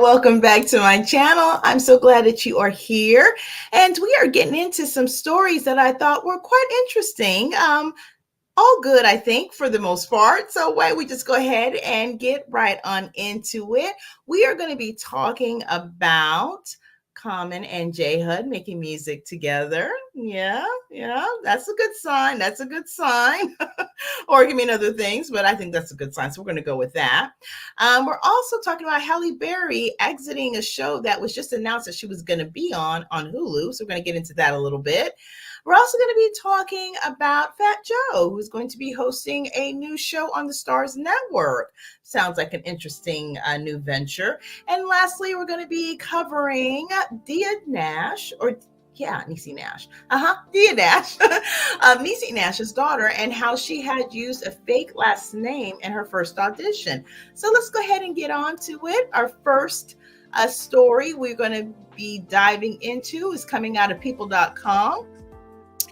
welcome back to my channel. I'm so glad that you are here. And we are getting into some stories that I thought were quite interesting. All good, I think, for the most part. So why don't we just go ahead and get right on into it? We are going to be talking about Common and Jhud making music together. Yeah, that's a good sign. That's a good sign. Or it can mean other things, but I think that's a good sign. So we're going to go with that. We're also talking about Halle Berry exiting a show that was just announced that she was going to be on Hulu. So we're going to get into that a little bit. We're also going to be talking about Fat Joe, who's going to be hosting a new show on the Stars Network. Sounds like an interesting new venture. And lastly, we're going to be covering Dia Nash, or Niecy Nash. Dia Nash. Niecy Nash's daughter, and how she had used a fake last name in her first audition. So let's go ahead and get on to it. Our first story we're going to be diving into is coming out of people.com.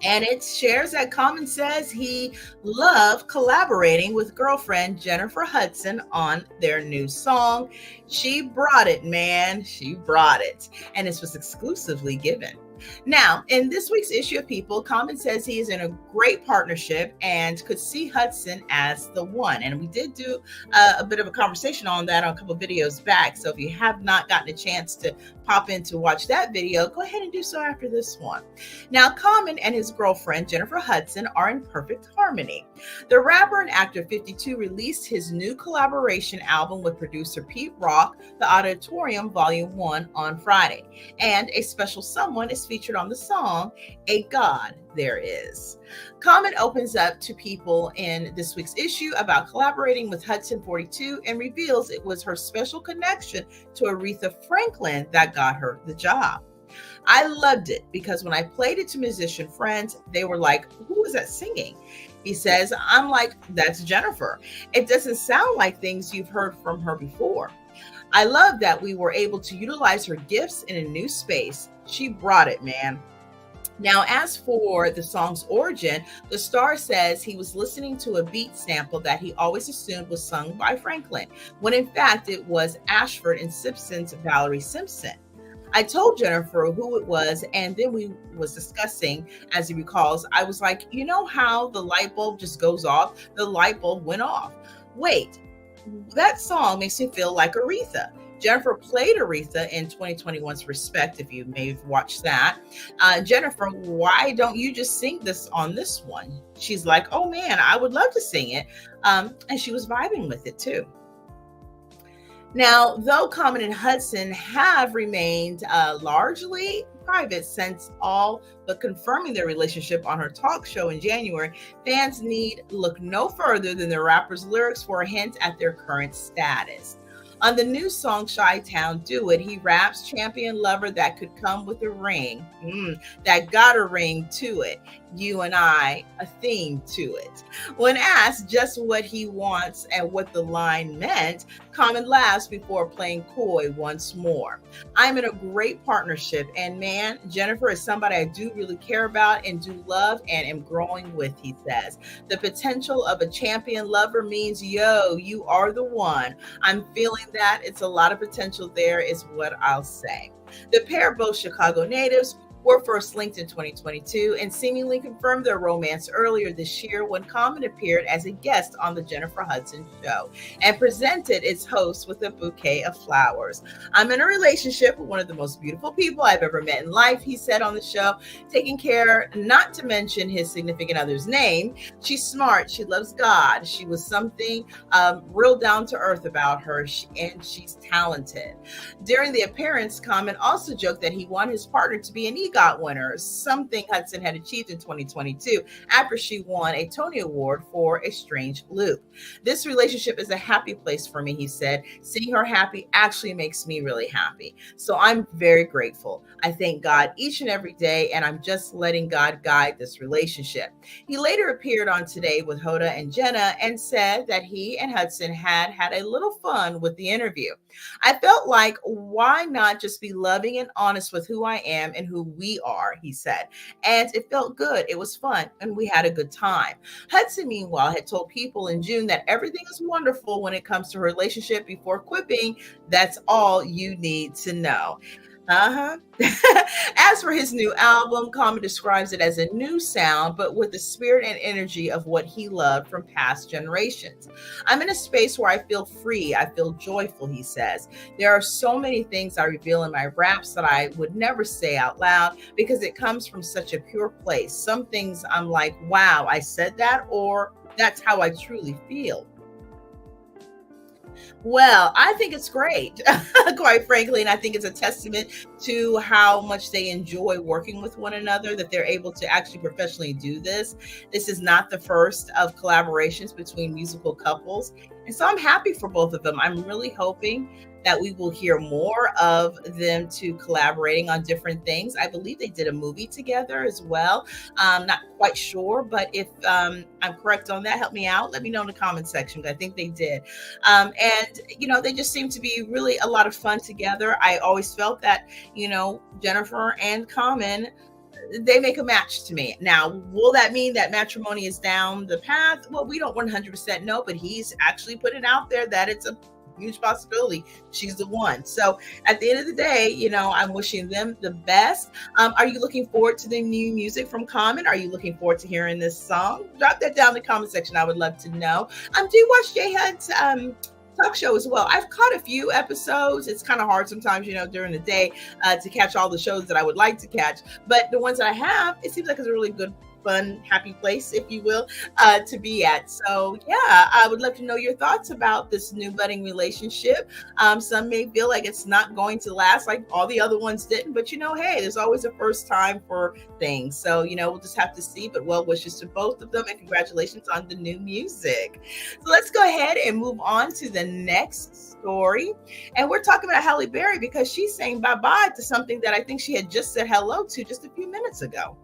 And it shares that Common says he loved collaborating with girlfriend Jennifer Hudson on their new song. She brought it, man. She brought it. And this was exclusively given. Now, in this week's issue of People, Common says he is in a great partnership and could see Hudson as the one. And we did do a bit of a conversation on that on a couple of videos back. So if you have not gotten a chance to pop in to watch that video, go ahead and do so after this one. Now, Common and his girlfriend, Jennifer Hudson, are in perfect harmony. The rapper and actor 52 released his new collaboration album with producer Pete Rock, The Auditorium Volume 1, on Friday. And a special someone is featured on the song, A God There Is. Common opens up to People in this week's issue about collaborating with Hudson 42 and reveals it was her special connection to Aretha Franklin that got her the job. I loved it because when I played it to musician friends, they were like, "Who is that singing?" He says, "I'm like, that's Jennifer. It doesn't sound like things you've heard from her before. I love that we were able to utilize her gifts in a new space. She brought it, man." Now, as for the song's origin, the star says he was listening to a beat sample that he always assumed was sung by Franklin, when in fact it was Ashford and Simpson's Valerie Simpson. I told Jennifer who it was, and then we was discussing, as he recalls, I was like, you know how the light bulb just goes off? The light bulb went off. Wait, that song makes me feel like Aretha. Jennifer played Aretha in 2021's Respect, if you may have watched that. Jennifer, why don't you just sing this on this one? She's like, oh man, I would love to sing it. And she was vibing with it too. Now, though Common and Hudson have remained largely private since all but confirming their relationship on her talk show in January, fans need look no further than the rapper's lyrics for a hint at their current status. On the new song Chi-Town Do It, he raps champion lover that could come with a ring, that got a ring to it. You and I, a theme to it. When asked just what he wants and what the line meant, Common laughs before playing coy once more. I'm in a great partnership, and man, Jennifer is somebody I do really care about and do love and am growing with, he says. The potential of a champion lover means, yo, you are the one. I'm feeling that. It's a lot of potential there is what I'll say. The pair, both Chicago natives, were first linked in 2022 and seemingly confirmed their romance earlier this year when Common appeared as a guest on the Jennifer Hudson show and presented its host with a bouquet of flowers. I'm in a relationship with one of the most beautiful people I've ever met in life, he said on the show, taking care not to mention his significant other's name. She's smart. She loves God. She was something real down to earth about her, and she's talented. During the appearance, Common also joked that he wanted his partner to be an EGOT winner, something Hudson had achieved in 2022 after she won a Tony Award for A Strange Loop. This relationship is a happy place for me, he said. Seeing her happy actually makes me really happy. So I'm very grateful. I thank God each and every day, and I'm just letting God guide this relationship. He later appeared on Today with Hoda and Jenna and said that he and Hudson had a little fun with the interview. I felt like, why not just be loving and honest with who I am and who we are, he said. And it felt good. It was fun. And we had a good time. Hudson, meanwhile, had told People in June that everything is wonderful when it comes to her relationship before quipping, "That's all you need to know." Uh-huh. As for his new album, Common describes it as a new sound, but with the spirit and energy of what he loved from past generations. "I'm in a space where I feel free, I feel joyful," he says. "There are so many things I reveal in my raps that I would never say out loud because it comes from such a pure place. Some things I'm like, wow, I said that," or "that's how I truly feel." Well, I think it's great, quite frankly. And I think it's a testament to how much they enjoy working with one another, that they're able to actually professionally do this. This is not the first of collaborations between musical couples. And so I'm happy for both of them. I'm really hoping that we will hear more of them to collaborating on different things. I believe they did a movie together as well. Not quite sure, but if I'm correct on that, help me out. Let me know in the comment section. I think they did. And, they just seem to be really a lot of fun together. I always felt that, Jennifer and Common, they make a match to me. Now, will that mean that matrimony is down the path? Well, we don't 100% know, but he's actually put it out there that it's a huge possibility she's the one. So at the end of the day, I'm wishing them the best. Are you looking forward to the new music from Common? Are you looking forward to hearing this song? Drop that down in the comment section. I would love to know. Do you watch Jhud's talk show as well? I've caught a few episodes. It's kind of hard sometimes, during the day to catch all the shows that I would like to catch. But the ones that I have, it seems like it's a really good, fun, happy place, if you will, to be at. So yeah, I would love to know your thoughts about this new budding relationship. Some may feel like it's not going to last like all the other ones didn't, but hey, there's always a first time for things. So, we'll just have to see, but well wishes to both of them and congratulations on the new music. So let's go ahead and move on to the next story. And we're talking about Halle Berry because she's saying bye-bye to something that I think she had just said hello to just a few minutes ago.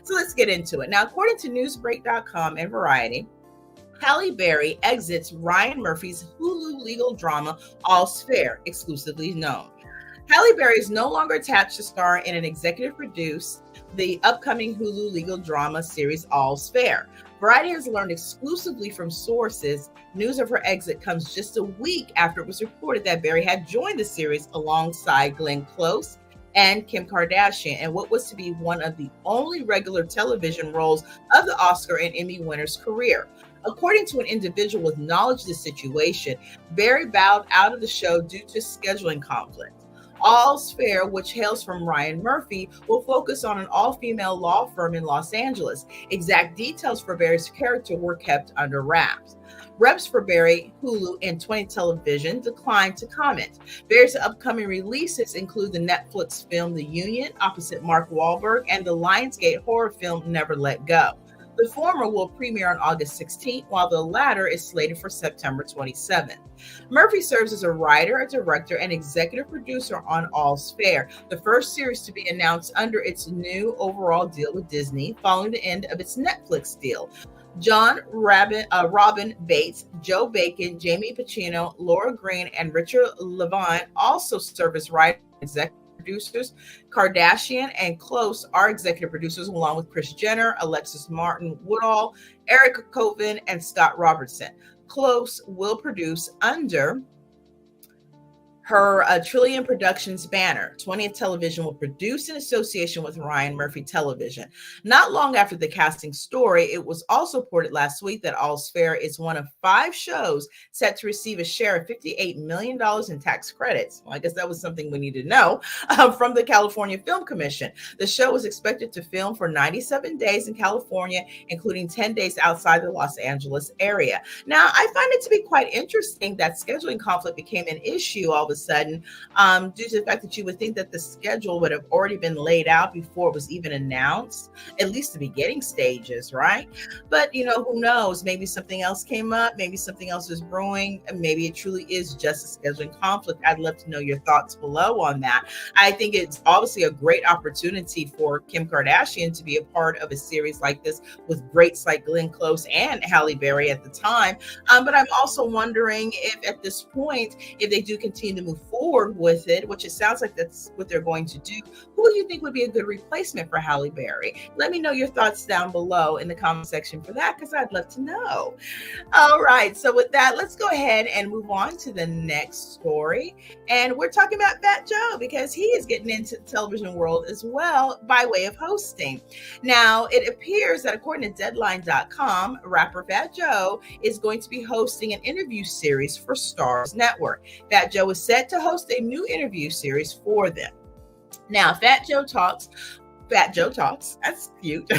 So let's get into it. Now, according to Newsbreak.com and Variety, Halle Berry exits Ryan Murphy's Hulu legal drama All's Fair, exclusively known. Halle Berry is no longer attached to star in an executive produce the upcoming Hulu legal drama series All's Fair. Variety has learned exclusively from sources news of her exit comes just a week after it was reported that Berry had joined the series alongside Glenn Close and Kim Kardashian, and what was to be one of the only regular television roles of the Oscar and Emmy winner's career. According to an individual with knowledge of the situation, Berry bowed out of the show due to scheduling conflict. All's Fair, which hails from Ryan Murphy, will focus on an all-female law firm in Los Angeles. Exact details for Berry's character were kept under wraps. Reps for Berry, Hulu, and 20 Television declined to comment. Berry's upcoming releases include the Netflix film The Union, opposite Mark Wahlberg, and the Lionsgate horror film Never Let Go. The former will premiere on August 16th, while the latter is slated for September 27th. Murphy serves as a writer, a director, and executive producer on All's Fair, the first series to be announced under its new overall deal with Disney following the end of its Netflix deal. John Robin Bates, Joe Bacon, Jamie Pacino, Laura Green, and Richard Levine also serve as writers and executive producers. Kardashian and Close are executive producers, along with Kris Jenner, Alexis Martin Woodall, Erica Coven, and Scott Robertson. Close will produce under her Trillion Productions banner. 20th Television will produce in association with Ryan Murphy Television. Not long after the casting story, it was also reported last week that All's Fair is one of 5 shows set to receive a share of $58 million in tax credits. Well, I guess that was something we need to know from the California Film Commission. The show is expected to film for 97 days in California, including 10 days outside the Los Angeles area. Now, I find it to be quite interesting that scheduling conflict became an issue all of a sudden, due to the fact that you would think that the schedule would have already been laid out before it was even announced, at least the beginning stages, right? But who knows? Maybe something else came up, maybe something else is brewing, and maybe it truly is just a scheduling conflict. I'd love to know your thoughts below on that. I think it's obviously a great opportunity for Kim Kardashian to be a part of a series like this with greats like Glenn Close and Halle Berry at the time. But I'm also wondering if at this point, if they do continue to move forward with it, which it sounds like that's what they're going to do, who do you think would be a good replacement for Halle Berry? Let me know your thoughts down below in the comment section for that, because I'd love to know. All right, so with that, let's go ahead and move on to the next story. And we're talking about Fat Joe, because he is getting into the television world as well by way of hosting. Now, it appears that according to Deadline.com, rapper Fat Joe is going to be hosting an interview series for Starz Network. Fat Joe is set to host a new interview series for them. Now, Fat Joe Talks, that's cute,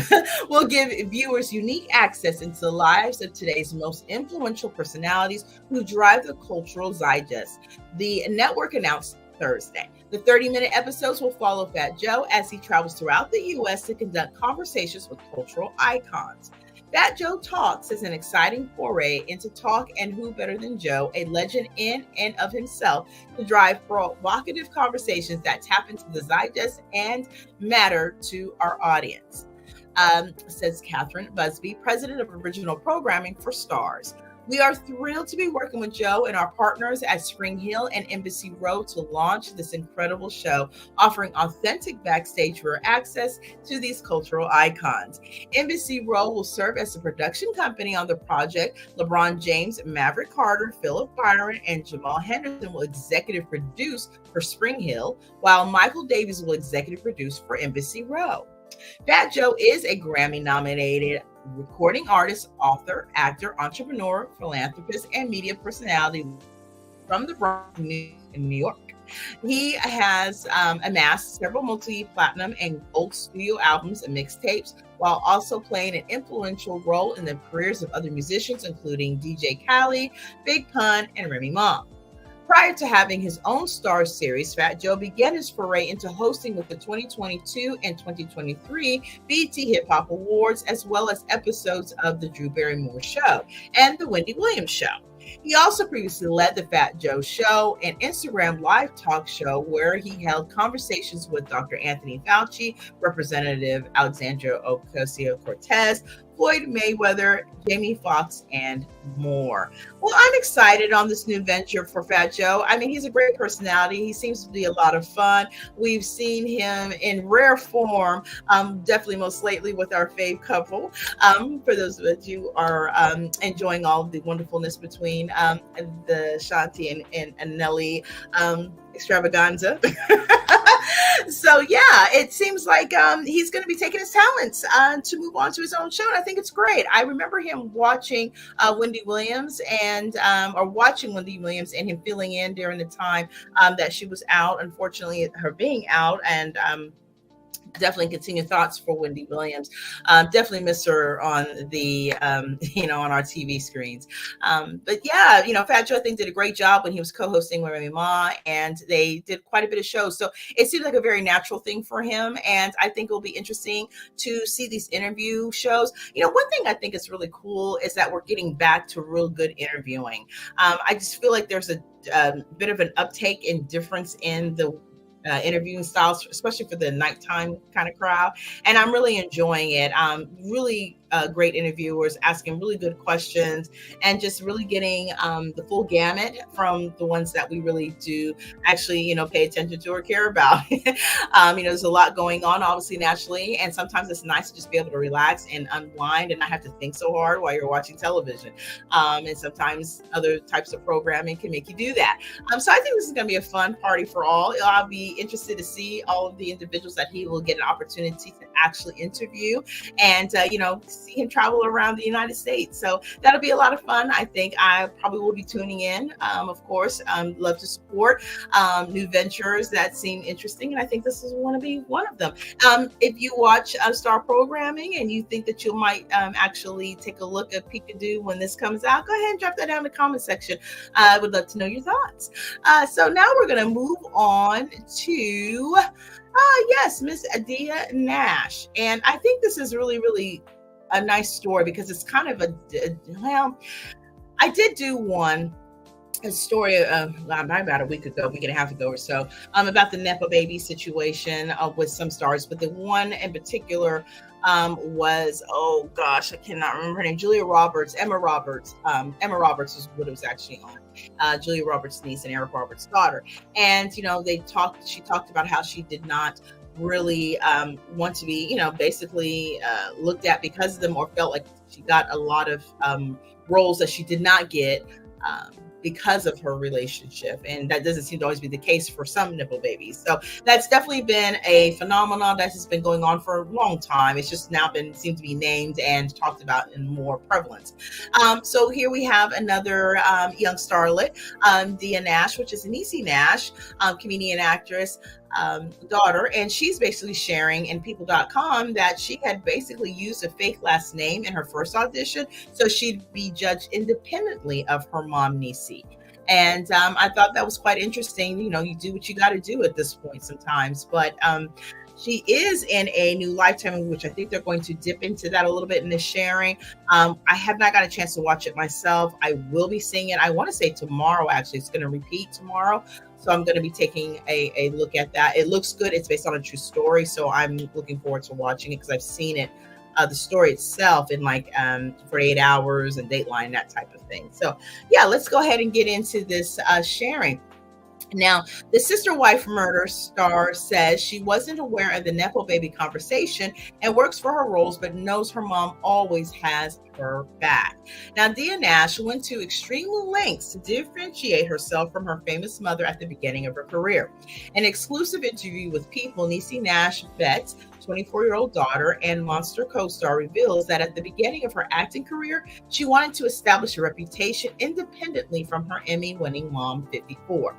will give viewers unique access into the lives of today's most influential personalities who drive the cultural zeitgeist, the network announced Thursday. The 30-minute episodes will follow Fat Joe as he travels throughout the U.S. to conduct conversations with cultural icons. Fat Joe Talks is an exciting foray into talk, and who better than Joe, a legend in and of himself, to drive provocative conversations that tap into the zeitgeist and matter to our audience, says Catherine Busby, president of original programming for Starz. We are thrilled to be working with Joe and our partners at Spring Hill and Embassy Road to launch this incredible show, offering authentic backstage for access to these cultural icons. Embassy Road will serve as the production company on the project. LeBron James, Maverick Carter, Philip Byron, and Jamal Henderson will executive produce for Spring Hill, while Michael Davies will executive produce for Embassy Road. Fat Joe is a Grammy-nominated recording artist, author, actor, entrepreneur, philanthropist, and media personality from the Bronx, New York. He has amassed several multi-platinum and gold studio albums and mixtapes, while also playing an influential role in the careers of other musicians, including DJ Khaled, Big Pun, and Remy Ma. Prior to having his own Starz series, Fat Joe began his foray into hosting with the 2022 and 2023 BET Hip Hop Awards, as well as episodes of The Drew Barrymore Show and The Wendy Williams Show. He also previously led The Fat Joe Show, an Instagram live talk show where he held conversations with Dr. Anthony Fauci, Representative Alexandria Ocasio-Cortez, Floyd Mayweather, Jamie Foxx, and more. Well, I'm excited on this new venture for Fat Joe. I mean, he's a great personality. He seems to be a lot of fun. We've seen him in rare form, definitely most lately with our fave couple. For those of you who are enjoying all of the wonderfulness between the Shanti and Nelly extravaganza. So yeah, it seems like he's going to be taking his talents to move on to his own show. And I think it's great. I remember him watching Wendy Williams and him filling in during the time that she was out. Unfortunately, her being out, and definitely continue thoughts for Wendy Williams. Definitely miss her on the, on our TV screens. But yeah, Fat Joe, I think, did a great job when he was co-hosting with Remy Ma, and they did quite a bit of shows. So it seems like a very natural thing for him. And I think it'll be interesting to see these interview shows. One thing I think is really cool is that we're getting back to real good interviewing. I just feel like there's a bit of an uptake in difference in the interviewing styles, especially for the nighttime kind of crowd. And I'm really enjoying it. Really great interviewers asking really good questions and just really getting the full gamut from the ones that we really do actually, pay attention to or care about. There's a lot going on, obviously, nationally. And sometimes it's nice to just be able to relax and unwind and not have to think so hard while you're watching television. And sometimes other types of programming can make you do that. So I think this is going to be a fun party for all. I'll be interested to see all of the individuals that he will get an opportunity to actually interview and, see him travel around the United States. So that'll be a lot of fun. I think I probably will be tuning in. Of course, love to support new ventures that seem interesting. And I think this is going to be one of them. If you watch Star Programming and you think that you might actually take a look at Peekaboo when this comes out, go ahead and drop that down in the comment section. I would love to know your thoughts. So now we're going to move on to yes, Miss Adia Nash. And I think this is really, really a nice story because it's kind of I did do a story about a week and a half ago or so, about the Nepo baby situation with some stars, but the one in particular was, oh gosh, I cannot remember her name, Emma Roberts is what it was actually on, Julia Roberts' niece and Eric Roberts' daughter. And, she talked about how she did not really want to be, basically looked at because of them, or felt like she got a lot of roles that she did not get because of her relationship. And that doesn't seem to always be the case for some nipple babies. So that's definitely been a phenomenon that has been going on for a long time. It's just now seemed to be named and talked about in more prevalence. So here we have another young starlet, Dia Nash, which is Niecy Nash, comedian actress, daughter, and she's basically sharing in people.com that she had basically used a fake last name in her first audition so she'd be judged independently of her mom, Niecy. And I thought that was quite interesting. You do what you got to do at this point sometimes. But she is in a new Lifetime movie, which I think they're going to dip into that a little bit in the sharing. I have not got a chance to watch it myself. I will be seeing it. I want to say tomorrow, actually. It's going to repeat tomorrow. So I'm going to be taking a look at that. It looks good. It's based on a true story. So I'm looking forward to watching it because I've seen it, the story itself, in like 48 Hours and Dateline, that type of thing. So yeah, let's go ahead and get into this sharing. Now, the Sister Wife Murder star says she wasn't aware of the Nepo baby conversation and works for her roles, but knows her mom always has her back. Now, Dia Nash went to extreme lengths to differentiate herself from her famous mother at the beginning of her career. An exclusive interview with People, Niecy Nash Betts, 24-year-old daughter and Monster co-star, reveals that at the beginning of her acting career, she wanted to establish a reputation independently from her Emmy-winning mom, 54.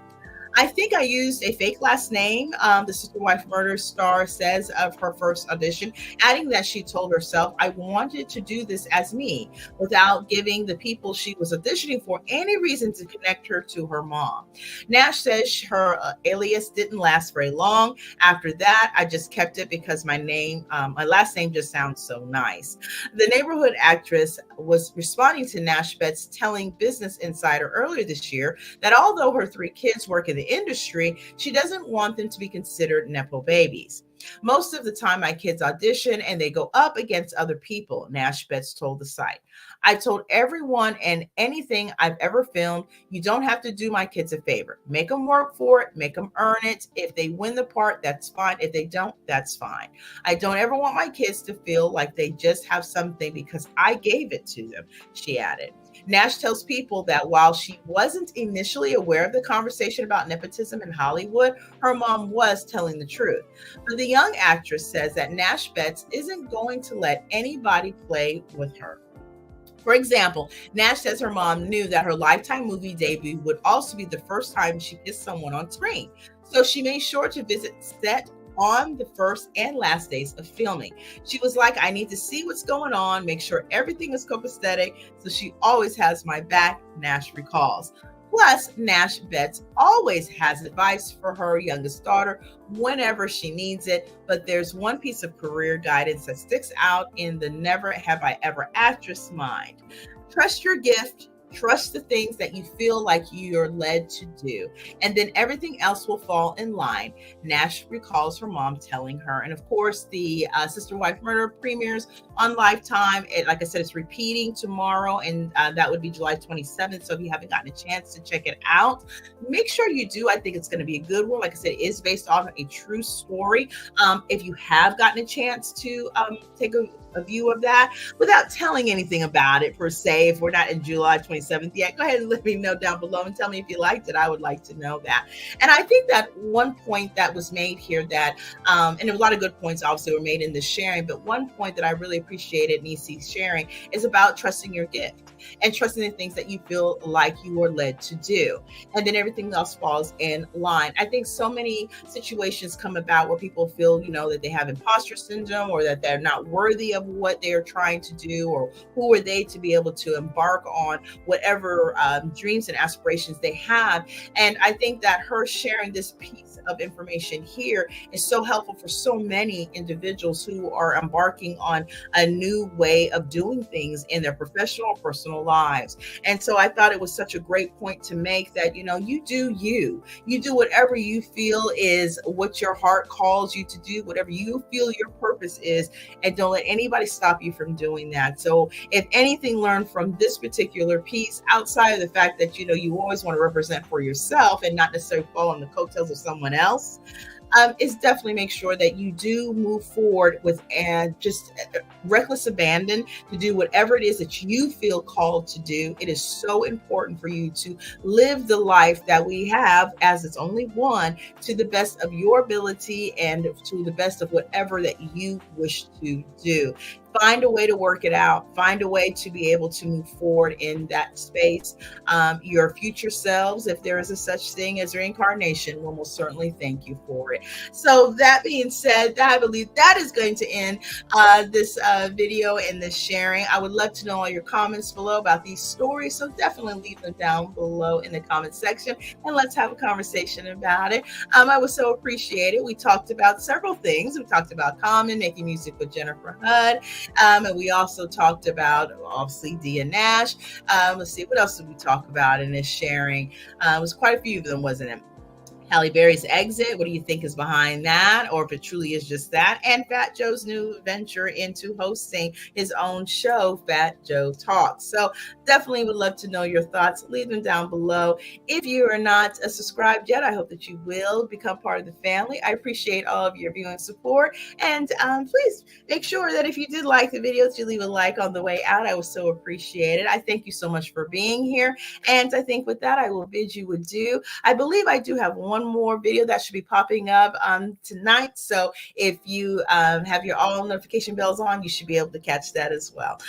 I think I used a fake last name, the Sister Wife Murder star says of her first audition, adding that she told herself, I wanted to do this as me, without giving the people she was auditioning for any reason to connect her to her mom. Nash says her alias didn't last very long. After that, I just kept it because my last name just sounds so nice. The neighborhood actress was responding to Nash Betts telling Business Insider earlier this year that although her 3 kids work in the industry, she doesn't want them to be considered Nepo babies. Most of the time, my kids audition and they go up against other people, Nash Betts told the site. I told everyone and anything I've ever filmed, you don't have to do my kids a favor. Make them work for it, make them earn it. If they win the part, that's fine. If they don't, that's fine. I don't ever want my kids to feel like they just have something because I gave it to them, she added. Nash tells People that while she wasn't initially aware of the conversation about nepotism in Hollywood, her mom was telling the truth. But the young actress says that Nash Betts isn't going to let anybody play with her. For example, Nash says her mom knew that her Lifetime movie debut would also be the first time she kissed someone on screen. So she made sure to visit set on the first and last days of filming. She was like, I need to see what's going on, make sure everything is copacetic, so she always has my back, Nash recalls. Plus, Nash Betts always has advice for her youngest daughter whenever she needs it, but there's one piece of career guidance that sticks out in the never have I ever actress mind. Trust your gift. Trust the things that you feel like you're led to do, and then everything else will fall in line, Nash recalls her mom telling her. And of course, the Sister Wife Murder premieres on Lifetime. Like I said, it's repeating tomorrow, and that would be July 27th. So if you haven't gotten a chance to check it out, make sure you do. I think it's going to be a good one. Like I said, it is based on a true story. If you have gotten a chance to take a view of that without telling anything about it per se, if we're not in July 27th yet, go ahead and let me know down below and tell me if you liked it. I would like to know that. And I think that one point that was made here that, and there were a lot of good points obviously were made in this sharing, but one point that I really appreciated Niecy's sharing is about trusting your gift and trusting the things that you feel like you are led to do. And then everything else falls in line. I think so many situations come about where people feel, that they have imposter syndrome or that they're not worthy of what they're trying to do, or who are they to be able to embark on whatever dreams and aspirations they have. And I think that her sharing this piece of information here is so helpful for so many individuals who are embarking on a new way of doing things in their professional or personal lives. And so I thought it was such a great point to make that, you do whatever you feel is what your heart calls you to do, whatever you feel your purpose is, and don't let anybody stop you from doing that. So if anything learned from this particular piece, outside of the fact that, you always want to represent for yourself and not necessarily fall on the coattails of someone else, is definitely make sure that you do move forward with and just reckless abandon to do whatever it is that you feel called to do. It is so important for you to live the life that we have, as it's only one, to the best of your ability and to the best of whatever that you wish to do. Find a way to work it out. Find a way to be able to move forward in that space. Your future selves, if there is a such thing as reincarnation, will most certainly thank you for it. So that being said, I believe that is going to end this video and this sharing. I would love to know all your comments below about these stories. So definitely leave them down below in the comment section and let's have a conversation about it. I would so appreciate it. We talked about several things. We talked about Common, making music with Jennifer Hud. And we also talked about, obviously, Dia Nash. Let's see, what else did we talk about in this sharing? It was quite a few of them, wasn't it? Halle Berry's exit. What do you think is behind that? Or if it truly is just that. And Fat Joe's new venture into hosting his own show, Fat Joe Talks. So definitely would love to know your thoughts. Leave them down below. If you are not subscribed yet, I hope that you will become part of the family. I appreciate all of your viewing support. And please make sure that if you did like the videos, you leave a like on the way out. I would so appreciate it. I thank you so much for being here. And I think with that, I will bid you adieu. I believe I do have one more video that should be popping up tonight. So if you have your all notification bells on, you should be able to catch that as well.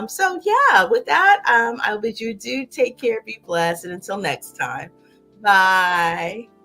So yeah, with that, I'll bid you adieu. Take care, be blessed, and until next time, bye.